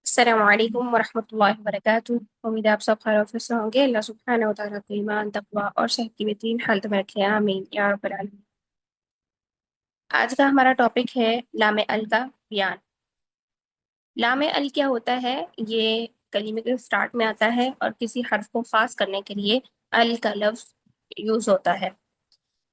السلام علیکم ورحمۃ اللہ وبرکاتہ۔ امید ہے آپ سب خیر و سے ہوں گے۔ اللہ سبحانہ و تعالیٰ کو ایمان، تقوی اور صحت کی بہترین حالت میں رکھے، آمین یا رب العالمین۔ آج کا ہمارا ٹاپک ہے لام ال کا بیان۔ لام ال کیا ہوتا ہے؟ یہ کلمے کے سٹارٹ میں آتا ہے اور کسی حرف کو خاص کرنے کے لیے ال کا لفظ یوز ہوتا ہے۔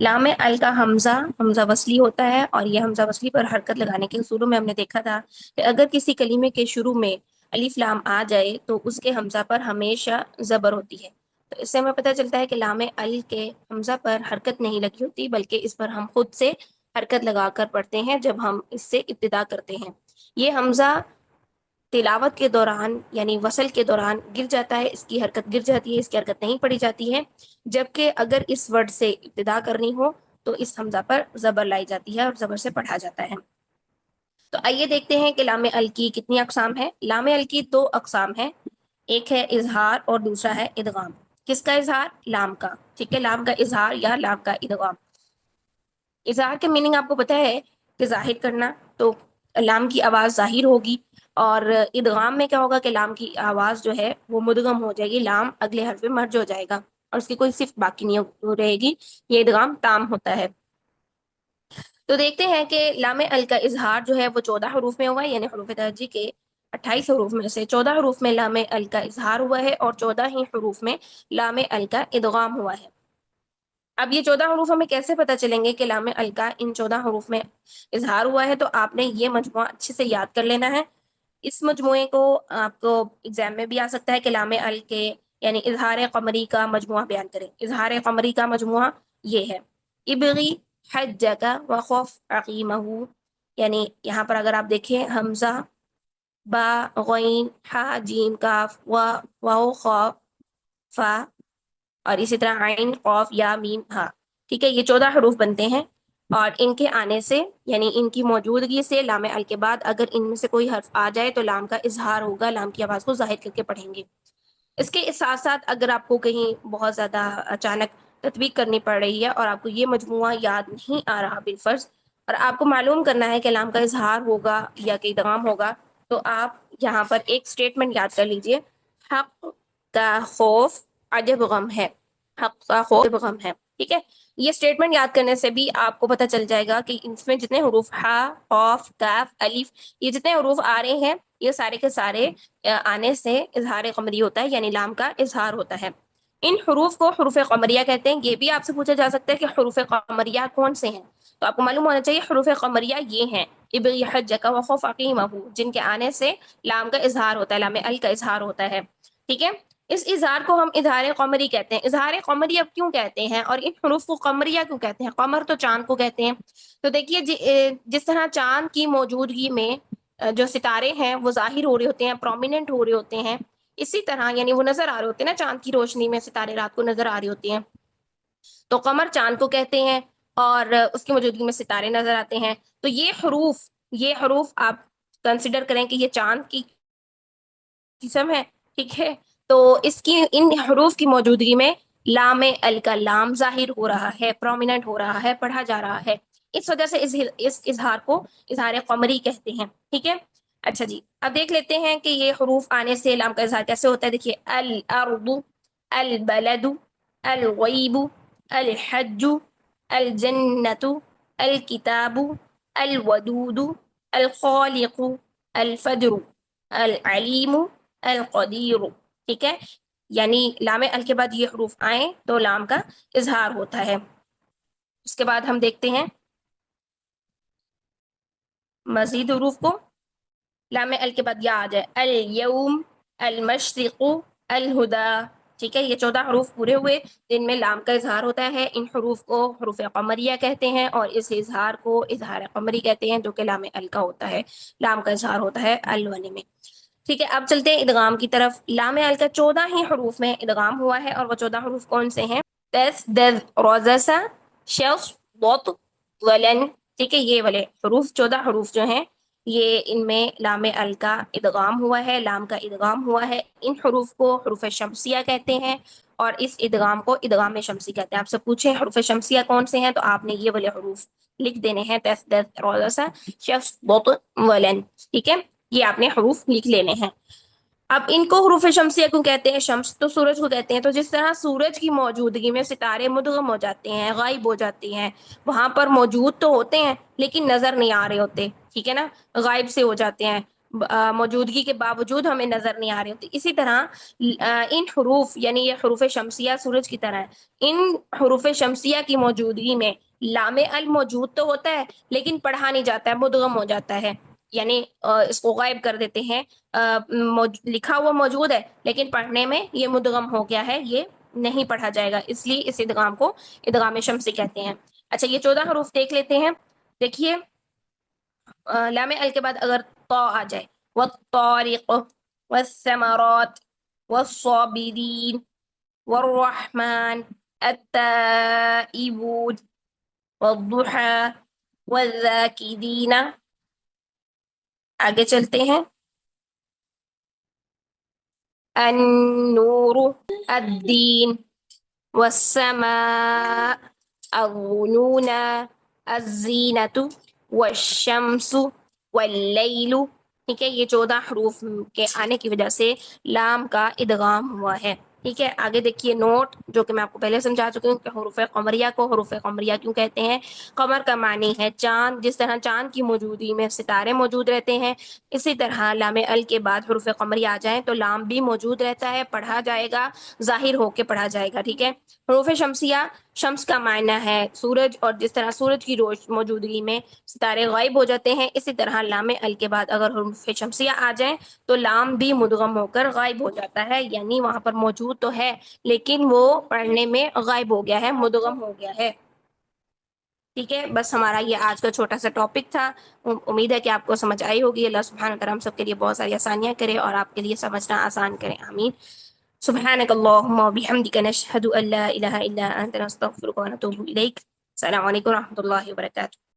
لام ال کا حمزہ وصلی ہوتا ہے، اور یہ حمزہ وصلی پر حرکت لگانے کے اصولوں میں ہم نے دیکھا تھا کہ اگر کسی کلمے کے شروع میں الف لام آ جائے تو اس کے حمزہ پر ہمیشہ زبر ہوتی ہے۔ تو اس سے ہمیں پتہ چلتا ہے کہ لام ال کے حمزہ پر حرکت نہیں لگی ہوتی، بلکہ اس پر ہم خود سے حرکت لگا کر پڑھتے ہیں جب ہم اس سے ابتدا کرتے ہیں۔ یہ حمزہ تلاوت کے دوران یعنی وصل کے دوران گر جاتا ہے، اس کی حرکت گر جاتی ہے، اس کی حرکت نہیں پڑی جاتی ہے، جبکہ اگر اس ورڈ سے ابتدا کرنی ہو تو اس حمزہ پر زبر لائی جاتی ہے اور زبر سے پڑھا جاتا ہے۔ تو آئیے دیکھتے ہیں کہ لام ال کی کتنی اقسام ہے۔ لام ال کی دو اقسام ہیں، ایک ہے اظہار اور دوسرا ہے ادغام۔ کس کا اظہار؟ لام کا، ٹھیک ہے، لام کا اظہار یا لام کا ادغام۔ اظہار کے میننگ آپ کو پتہ ہے کہ ظاہر کرنا، تو لام کی آواز ظاہر ہوگی، اور ادغام میں کیا ہوگا کہ لام کی آواز جو ہے وہ مدغم ہو جائے گی، لام اگلے حرف میں مرج ہو جائے گا اور اس کی کوئی صفت باقی نہیں رہے گی، یہ ادغام تام ہوتا ہے۔ تو دیکھتے ہیں کہ لام ال کا اظہار جو ہے وہ 14 حروف میں ہوا ہے، یعنی حروف درجی کے 28 حروف میں سے 14 حروف میں لام ال کا اظہار ہوا ہے اور 14 ہی حروف میں لام ال کا ادغام ہوا ہے۔ اب یہ 14 حروف ہمیں کیسے پتہ چلیں گے کہ لام ال کا ان 14 حروف میں اظہار ہوا ہے؟ تو آپ نے یہ مجموعہ اچھے سے یاد کر لینا ہے۔ اس مجموعے کو آپ کو ایگزام میں بھی آ سکتا ہے کہ لام ال کے یعنی اظہار قمری کا مجموعہ بیان کریں۔ اظہار قمری کا مجموعہ یہ ہے: ابغی حجک وخف عقیمہ، یعنی یہاں پر اگر آپ دیکھیں حمزہ، با، غین، حا، جیم، کاف، واو، خا، فا، اور اسی طرح عین، قاف، یا، میم، ہا، ٹھیک ہے، یہ 14 حروف بنتے ہیں، اور ان کے آنے سے یعنی ان کی موجودگی سے لام ال کے بعد اگر ان میں سے کوئی حرف آ جائے تو لام کا اظہار ہوگا، لام کی آواز کو ظاہر کر کے پڑھیں گے۔ اس کے ساتھ ساتھ اگر آپ کو کہیں بہت زیادہ اچانک تطبیق کرنی پڑ رہی ہے اور آپ کو یہ مجموعہ یاد نہیں آ رہا بالفرض، اور آپ کو معلوم کرنا ہے کہ لام کا اظہار ہوگا یا کہ ادغام ہوگا، تو آپ یہاں پر ایک اسٹیٹمنٹ یاد کر لیجئے: حق کا خوف عجب غم ہے، حق کا خوف غم ہے، ٹھیک ہے۔ یہ اسٹیٹمنٹ یاد کرنے سے بھی آپ کو پتہ چل جائے گا کہ اس میں جتنے حروف ہا، قاف، کاف، الف، یہ جتنے حروف آ رہے ہیں یہ سارے کے سارے آنے سے اظہار قمری ہوتا ہے، یعنی لام کا اظہار ہوتا ہے۔ ان حروف کو حروف قمریہ کہتے ہیں۔ یہ بھی آپ سے پوچھا جا سکتا ہے کہ حروف قمریہ کون سے ہیں، تو آپ کو معلوم ہونا چاہیے حروف قمریہ یہ ہیں: ابغی حجک وخف عقیمہ، جن کے آنے سے لام کا اظہار ہوتا ہے، لام ال کا اظہار ہوتا ہے، ٹھیک ہے۔ اس اظہار کو ہم اظہار قمری کہتے ہیں۔ اظہار قمری اب کیوں کہتے ہیں اور ان حروف کو قمریہ کیوں کہتے ہیں؟ قمر تو چاند کو کہتے ہیں۔ تو دیکھیے جس طرح چاند کی موجودگی میں جو ستارے ہیں وہ ظاہر ہو رہے ہوتے ہیں، پرومیننٹ ہو رہے ہوتے ہیں، اسی طرح یعنی وہ نظر آ رہے ہوتے ہیں نا، چاند کی روشنی میں ستارے رات کو نظر آ رہے ہوتے ہیں، تو قمر چاند کو کہتے ہیں اور اس کی موجودگی میں ستارے نظر آتے ہیں۔ تو یہ حروف آپ کنسیڈر کریں کہ یہ چاند کی قسم ہے، ٹھیک ہے۔ تو اس کی ان حروف کی موجودگی میں لام ال کا لام ظاہر ہو رہا ہے، پرومیننٹ ہو رہا ہے، پڑھا جا رہا ہے، اس وجہ سے اس اظہار کو اظہار قمری کہتے ہیں، ٹھیک ہے۔ اچھا جی، اب دیکھ لیتے ہیں کہ یہ حروف آنے سے لام کا اظہار کیسے ہوتا ہے۔ دیکھیے: الارض، البلد، الغیب، الحج، الجنت، الکتاب، الودود، الخالق، الفجر، العلیم، القدیر، ٹھیک ہے۔ یعنی لام ال کے بعد یہ حروف آئیں تو لام کا اظہار ہوتا ہے۔ اس کے بعد ہم دیکھتے ہیں مزید حروف کو۔ لام ال کے بعد یا آ جائے: الیوم، المشرق، الہدا، ٹھیک ہے۔ یہ 14 حروف پورے ہوئے جن میں لام کا اظہار ہوتا ہے۔ ان حروف کو حروف قمریہ کہتے ہیں اور اس اظہار کو اظہار قمری کہتے ہیں، جو کہ لام ال کا ہوتا ہے، لام کا اظہار ہوتا ہے الونے میں، ٹھیک ہے۔ اب چلتے ہیں ادغام کی طرف۔ لام ال کا 14 ہی حروف میں ادغام ہوا ہے، اور وہ 14 حروف کون سے ہیں؟ تس، دز، روزسا، شخص، بوت، ولن، ٹھیک ہے۔ یہ والے حروف 14 حروف جو ہیں یہ ان میں لام ال کا ادغام ہوا ہے، لام کا ادغام ہوا ہے۔ ان حروف کو حروف شمسیہ کہتے ہیں اور اس ادغام کو ادغام شمسی کہتے ہیں۔ آپ سے پوچھیں حروف شمسیہ کون سے ہیں تو آپ نے یہ والے حروف لکھ دینے ہیں: تس، دز، روزسا، شخص، بوت، ولن، ٹھیک ہے۔ یہ آپ نے حروف لکھ لینے ہیں۔ اب ان کو حروف شمسیہ کیوں کہتے ہیں؟ شمس تو سورج کو کہتے ہیں، تو جس طرح سورج کی موجودگی میں ستارے مدغم ہو جاتے ہیں، غائب ہو جاتے ہیں، وہاں پر موجود تو ہوتے ہیں لیکن نظر نہیں آ رہے ہوتے، ٹھیک ہے نا، غائب سے ہو جاتے ہیں، موجودگی کے باوجود ہمیں نظر نہیں آ رہے ہوتے، اسی طرح ان حروف یعنی یہ حروف شمسیہ سورج کی طرح ہے، ان حروف شمسیہ کی موجودگی میں لام ال موجود تو ہوتا ہے لیکن پڑھا نہیں جاتا ہے، مدغم ہو جاتا ہے، یعنی اس کو غائب کر دیتے ہیں، لکھا ہوا موجود ہے لیکن پڑھنے میں یہ مدغم ہو گیا ہے، یہ نہیں پڑھا جائے گا، اس لیے اس ادغام کو ادغام شمسی کہتے ہیں۔ اچھا یہ 14 حروف دیکھ لیتے ہیں۔ دیکھیے لام ال کے بعد اگر تو آ جائے، والطارق والثمرات والصابرین والرحمن التائبون والضحى والذاکرین، آگے چلتے ہیں، النور الدین والسماء الظنون الزینت والشمس واللیل، ٹھیک ہے، یہ 14 حروف کے آنے کی وجہ سے لام کا ادغام ہوا ہے، ٹھیک ہے۔ آگے دیکھیے نوٹ جو کہ میں آپ کو پہلے سمجھا چکی ہوں کہ حروف قمریہ کو حروف قمریہ کیوں کہتے ہیں۔ قمر کا معنی ہے چاند، جس طرح چاند کی موجودگی میں ستارے موجود رہتے ہیں، اسی طرح لام ال کے بعد حروف قمریہ آ جائیں تو لام بھی موجود رہتا ہے، پڑھا جائے گا، ظاہر ہو کے پڑھا جائے گا، ٹھیک ہے۔ حروف شمسیہ، شمس کا معنی ہے سورج، اور جس طرح سورج کی موجودگی میں ستارے غائب ہو جاتے ہیں، اسی طرح لام ال کے بعد اگر حروف شمسیہ آ جائیں تو لام بھی مدغم ہو کر غائب ہو جاتا ہے، یعنی وہاں پر موجود تو ہے لیکن وہ پڑھنے میں غائب ہو گیا ہے، مدغم ہو گیا ہے، ٹھیک ہے۔ بس ہمارا یہ آج کا چھوٹا سا ٹاپک تھا، امید ہے کہ آپ کو سمجھ آئی ہوگی۔ اللہ سبحانہ وتعالی ہم سب کے لیے بہت ساری آسانیاں کرے اور آپ کے لیے سمجھنا آسان کرے، آمین۔ سبحانک اللہم وبحمدک، نشہد ان لا الہ الا انت، نستغفرک ونتوب الیک۔ السلام علیکم و رحمۃ اللہ وبرکاتہ۔